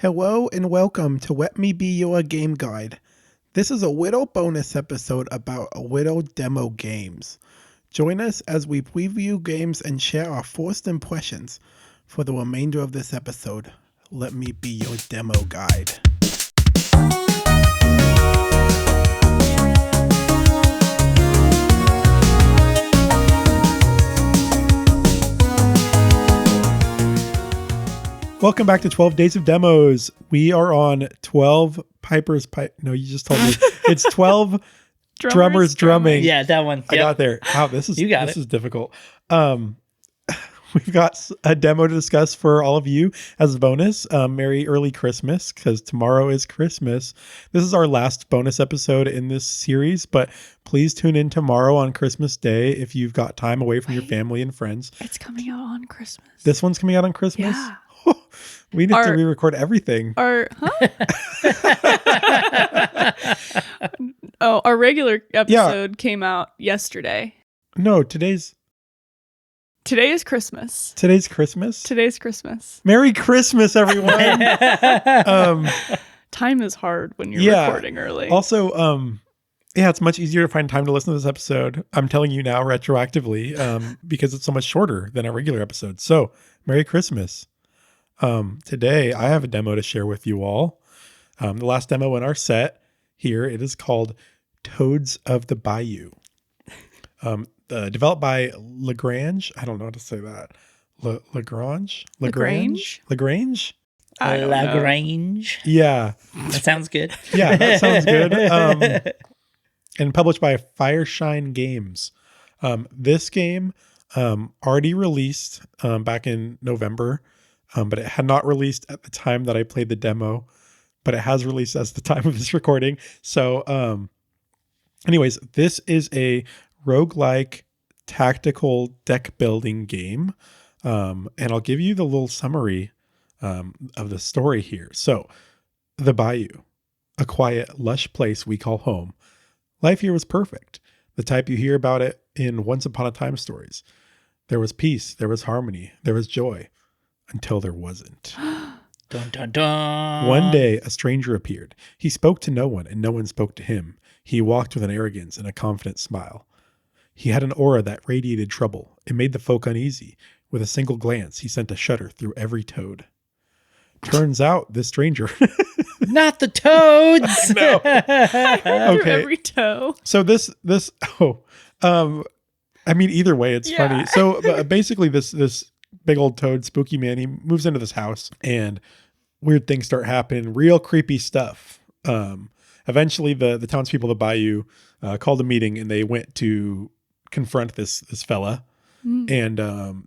Hello and welcome to Let Me Be Your Game Guide. This is a little bonus episode about a little demo games. Join us as we preview games and share our first impressions for the remainder of this episode. Let me be your demo guide. Welcome back to 12 Days of Demos. We are on 12 Piper's Pipe. No, you just told me. It's 12 drummers drumming. Yeah, that one. I got there. Wow, this is difficult. We've got a demo to discuss for all of you as a bonus. Merry early Christmas, because tomorrow is Christmas. This is our last bonus episode in this series, but please tune in tomorrow on Christmas Day if you've got time away from your family and friends. It's coming out on Christmas. This one's coming out on Christmas? Yeah. We need to re-record everything. Our regular episode came out yesterday. No, today is Christmas. Today's Christmas? Today's Christmas. Merry Christmas, everyone. Time is hard when you're recording early. Also, it's much easier to find time to listen to this episode. I'm telling you now retroactively, because it's so much shorter than a regular episode. So, Merry Christmas. Today I have a demo to share with you all. The last demo in our set here, it is called Toads of the Bayou. Developed by Lagrange. I don't know how to say that. Lagrange? Lagrange? Yeah. That sounds good. Yeah, that sounds good. And published by Fireshine Games. This game already released back in November. But it had not released at the time that I played the demo, but it has released as the time of this recording. So, anyways, this is a roguelike tactical deck building game. And I'll give you the little summary of the story here. So, the Bayou, a quiet, lush place we call home. Life here was perfect. The type you hear about it in Once Upon a Time stories. There was peace, there was harmony, there was joy. Until there wasn't. Dun, dun, dun. One day, a stranger appeared. He spoke to no one, and no one spoke to him. He walked with an arrogance and a confident smile. He had an aura that radiated trouble. It made the folk uneasy. With a single glance, he sent a shudder through every toad. Turns out, this stranger... Not the toads! No. Through every toe. So either way, it's funny. So basically, this big old toad, spooky man, he moves into this house and weird things start happening, real creepy stuff. Eventually the townspeople of the Bayou called a meeting and they went to confront this fella. And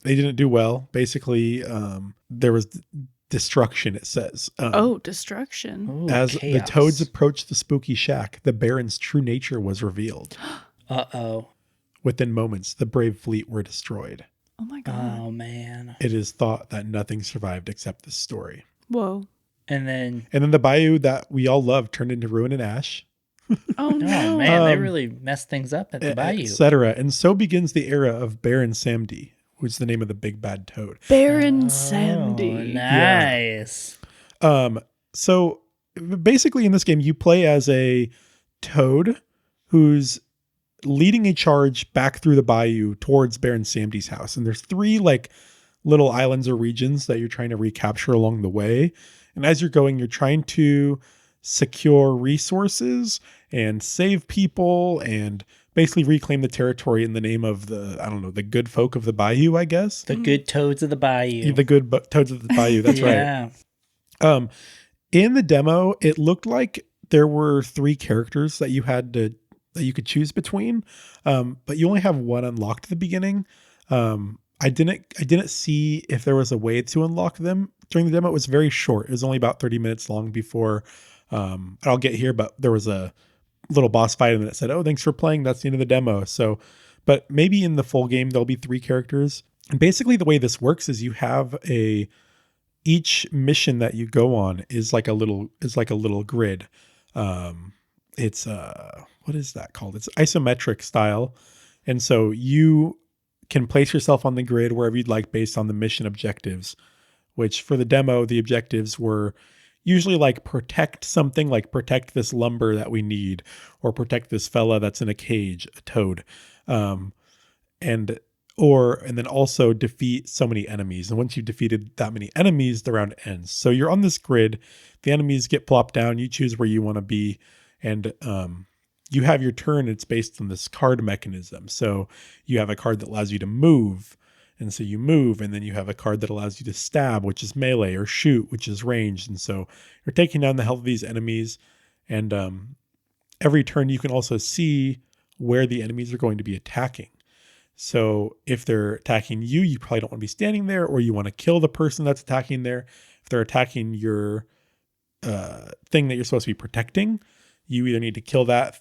they didn't do well. Basically, there was destruction, it says. Destruction. Ooh, as chaos. The toads approached the spooky shack, the Baron's true nature was revealed. Uh-oh. Within moments, the brave fleet were destroyed. Oh my God. Oh, man. It is thought that nothing survived except this story. Whoa. And then the Bayou that we all love turned into ruin and ash. Oh, no. Oh, man. They really messed things up at the Bayou. Etc. And so begins the era of Baron Samdi, which is the name of the big bad toad. Baron Samdi. Nice. Yeah. So basically in this game, you play as a toad who's leading a charge back through the bayou towards Baron Samdi's house. And there's 3 little islands or regions that you're trying to recapture along the way. And as you're going, you're trying to secure resources and save people and basically reclaim the territory in the name of the good folk of the bayou, I guess. The good toads of the bayou. The good toads of the bayou, that's yeah. Right. In the demo, it looked like there were 3 characters that you could choose between, but you only have one unlocked at the beginning. I didn't see if there was a way to unlock them during the demo. It was very short. It was only about 30 minutes long before, I'll get here, but there was a little boss fight and it said, "Oh, thanks for playing. That's the end of the demo." So, but maybe in the full game, there'll be 3 characters. And basically the way this works is you have each mission that you go on is like a little grid. It's what is that called? It's isometric style. And so you can place yourself on the grid wherever you'd like based on the mission objectives, which for the demo, the objectives were usually like protect something, like protect this lumber that we need, or protect this fella that's in a cage, a toad. And then also defeat so many enemies. And once you've defeated that many enemies, the round ends. So you're on this grid, the enemies get plopped down, you choose where you want to be, and you have your turn. It's based on this card mechanism. So you have a card that allows you to move, and so you move, and then you have a card that allows you to stab, which is melee, or shoot, which is ranged. And so you're taking down the health of these enemies, and every turn you can also see where the enemies are going to be attacking. So if they're attacking you, you probably don't want to be standing there, or you want to kill the person that's attacking there. If they're attacking your thing that you're supposed to be protecting, you either need to kill that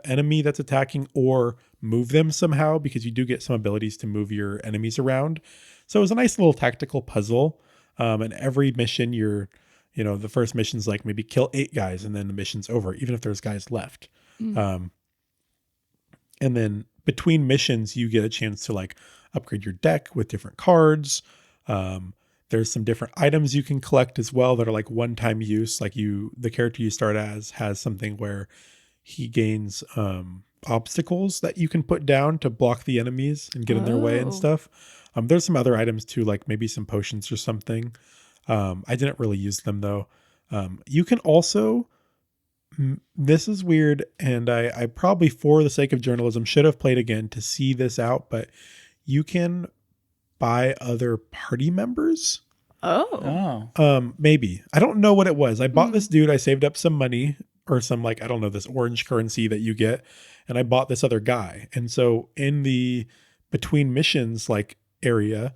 enemy that's attacking, or move them somehow, because you do get some abilities to move your enemies around. So it was a nice little tactical puzzle. And every mission the first mission's like maybe kill 8 guys, and then the mission's over, even if there's guys left. And then between missions, you get a chance to like upgrade your deck with different cards. There's some different items you can collect as well that are like one-time use. Like the character you start as has something where he gains obstacles that you can put down to block the enemies and get in their way and stuff. There's some other items too, like maybe some potions or something. I didn't really use them though. You can also, this is weird, and I probably, for the sake of journalism, should have played again to see this out, but you can buy other party members. Maybe. I don't know what it was. I bought this dude. I saved up some money, or some like, I don't know, this orange currency that you get. And I bought this other guy. And so in the between missions like area,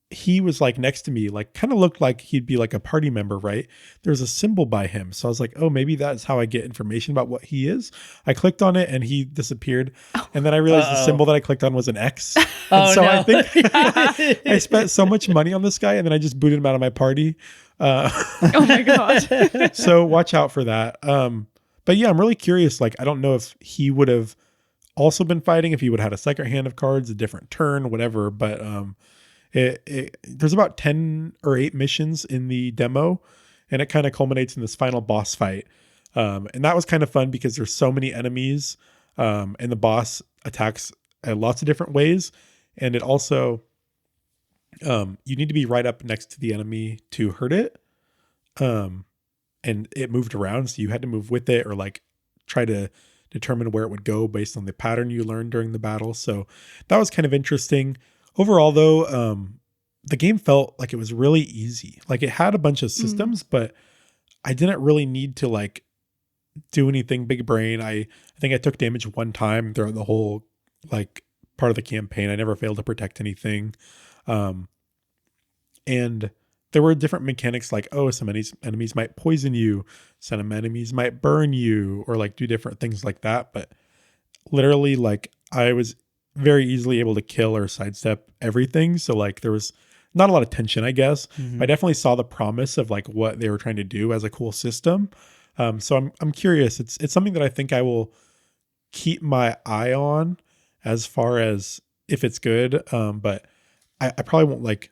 he was like next to me, like kind of looked like he'd be like a party member, right? There's a symbol by him. So I was like, oh, maybe that's how I get information about what he is. I clicked on it and he disappeared. And then I realized the symbol that I clicked on was an X. And so I think I spent so much money on this guy, and then I just booted him out of my party. Oh my God. So watch out for that. But yeah, I'm really curious. Like, I don't know if he would have also been fighting, if he would have had a second hand of cards, a different turn, whatever. But there's about 10 or 8 missions in the demo, and it kind of culminates in this final boss fight. And that was kind of fun because there's so many enemies, and the boss attacks lots of different ways. And it also, you need to be right up next to the enemy to hurt it. And it moved around, so you had to move with it, or like try to determine where it would go based on the pattern you learned during the battle. So that was kind of interesting. Overall, though, the game felt like it was really easy. Like, it had a bunch of systems, but I didn't really need to like do anything big brain. I think I took damage one time throughout the whole like part of the campaign. I never failed to protect anything. And there were different mechanics, like, oh, some enemies might poison you, some enemies might burn you, or like do different things like that. But literally, like, I was very easily able to kill or sidestep everything. So like, there was not a lot of tension, I guess. I definitely saw the promise of like what they were trying to do as a cool system. So I'm curious. It's something that I think I will keep my eye on as far as if it's good. But I probably won't like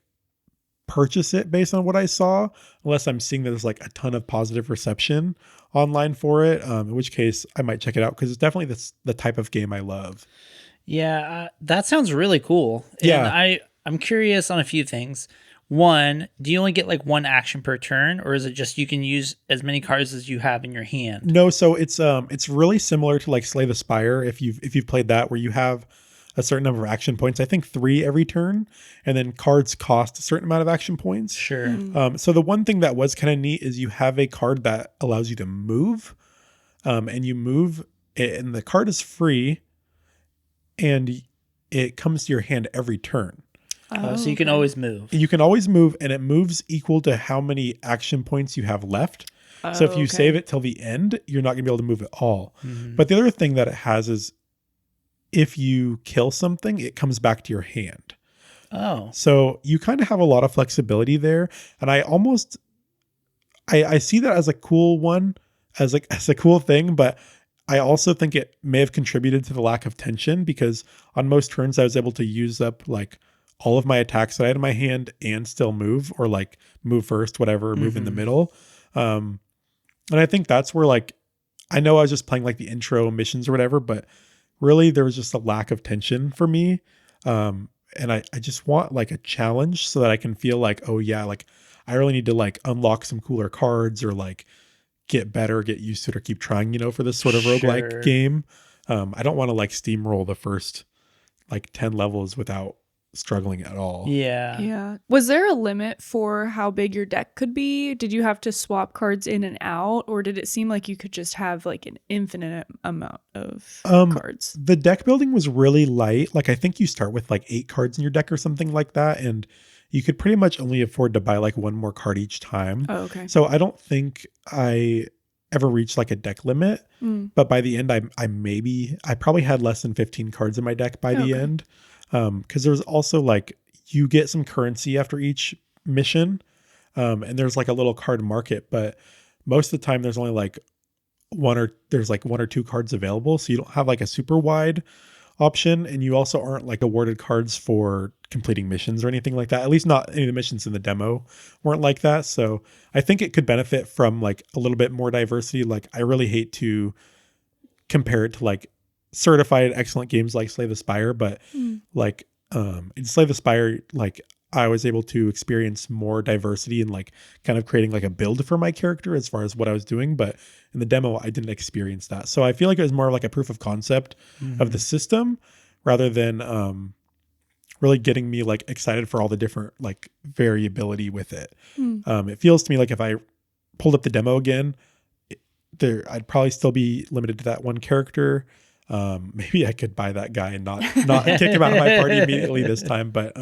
purchase it based on what I saw, unless I'm seeing that there's like a ton of positive reception online for it. In which case I might check it out, because it's definitely the type of game I love. Yeah, that sounds really cool. Yeah. And I'm curious on a few things. One, do you only get like one action per turn, or is it just you can use as many cards as you have in your hand? No, so it's really similar to like Slay the Spire, if you've played that, where you have a certain number of action points. I think 3 every turn, and then cards cost a certain amount of action points. Sure. So the one thing that was kind of neat is you have a card that allows you to move, and you move, and the card is free, and it comes to your hand every turn. So you can always move. You can always move, and it moves equal to how many action points you have left. So if you save it till the end, you're not going to be able to move at all. But the other thing that it has is, if you kill something, it comes back to your hand. Oh. So you kind of have a lot of flexibility there. And I see that as a cool one, as a cool thing, but I also think it may have contributed to the lack of tension, because on most turns I was able to use up like all of my attacks that I had in my hand and still move, or like move first, whatever, or move in the middle. And I think that's where like, I know I was just playing like the intro missions or whatever, but really there was just a lack of tension for me. And I just want like a challenge so that I can feel like, oh yeah, like I really need to like unlock some cooler cards or like get better, get used to it, or keep trying, for this sort of roguelike game. I don't want to like steamroll the first like 10 levels without struggling at all. Yeah. Was there a limit for how big your deck could be? Did you have to swap cards in and out, or did it seem like you could just have like an infinite amount of cards? The deck building was really light. Like I think you start with like 8 cards in your deck or something like that, and you could pretty much only afford to buy like one more card each time. Oh, okay. So I don't think I ever reached like a deck limit, but by the end I probably had less than 15 cards in my deck by the end. Because there's also like you get some currency after each mission, and there's like a little card market, but most of the time there's only like one or two cards available, so you don't have like a super wide option, and you also aren't like awarded cards for completing missions or anything like that. At least not any of the missions in the demo weren't like that. So I think it could benefit from like a little bit more diversity. Like I really hate to compare it to like certified excellent games like Slay the Spire, but like in Slay the Spire, like I was able to experience more diversity and like kind of creating like a build for my character as far as what I was doing, but in the demo I didn't experience that. So I feel like it was more like a proof of concept of the system rather than really getting me like excited for all the different like variability with it. It feels to me like if I pulled up the demo again, I'd probably still be limited to that one character. Maybe I could buy that guy and not kick him out of my party immediately this time. But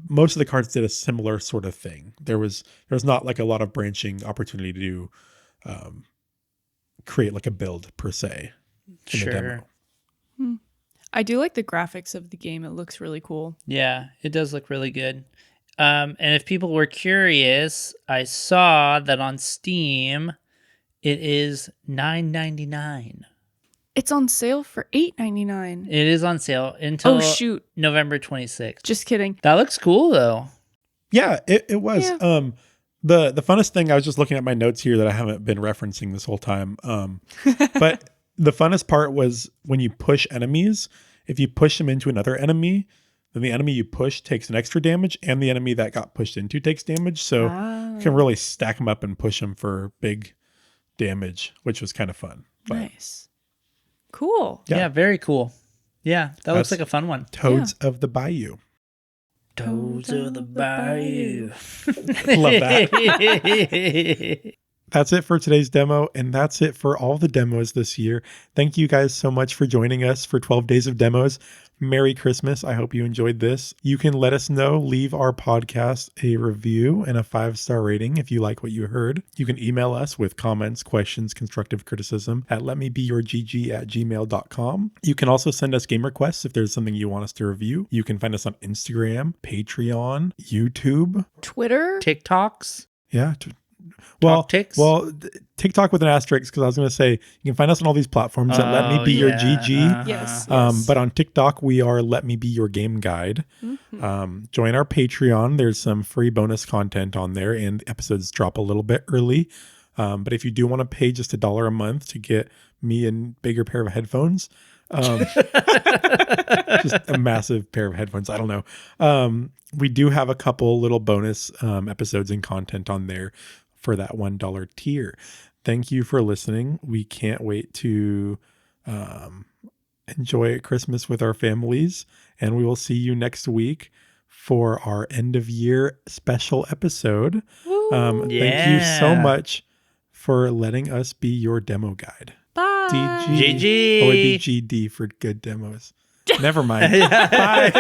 most of the cards did a similar sort of thing. There was not like a lot of branching opportunity to create like a build per se in the demo. I do like the graphics of the game. It looks really cool. Yeah, it does look really good. And if people were curious, I saw that on Steam it is $9.99. It's on sale for $8.99. It is on sale until November 26th. Just kidding. That looks cool though. Yeah, it was. Yeah. The funnest thing, I was just looking at my notes here that I haven't been referencing this whole time. But the funnest part was when you push enemies, if you push them into another enemy, then the enemy you push takes an extra damage and the enemy that got pushed into takes damage. So you can really stack them up and push them for big damage, which was kind of fun. But nice. Cool. Yeah, very cool. Yeah, that looks like a fun one. Toads of the Bayou. Toads of the Bayou. Love that. That's it for today's demo, and that's it for all the demos this year. Thank you guys so much for joining us for 12 days of demos. Merry Christmas. I hope you enjoyed this. You can let us know, leave our podcast a review and a 5-star rating if you like what you heard. You can email us with comments, questions, constructive criticism at letmebeyourgg@gmail.com. You can also send us game requests if there's something you want us to review. You can find us on Instagram, Patreon, YouTube, Twitter, TikToks. Yeah. TikToks? TikTok with an asterisk, because I was going to say you can find us on all these platforms at Let Me Be Your GG. Yes. But on TikTok, we are Let Me Be Your Game Guide. Join our Patreon. There's some free bonus content on there, and episodes drop a little bit early. But if you do want to pay just $1 a month to get me a bigger pair of headphones, just a massive pair of headphones, I don't know. We do have a couple little bonus episodes and content on there for that $1 tier. Thank you for listening. We can't wait to enjoy Christmas with our families, and we will see you next week for our end of year special episode. Thank you so much for letting us be your demo guide. Bye. GG. Oh, it'd be GD for good demos. Never mind. Bye.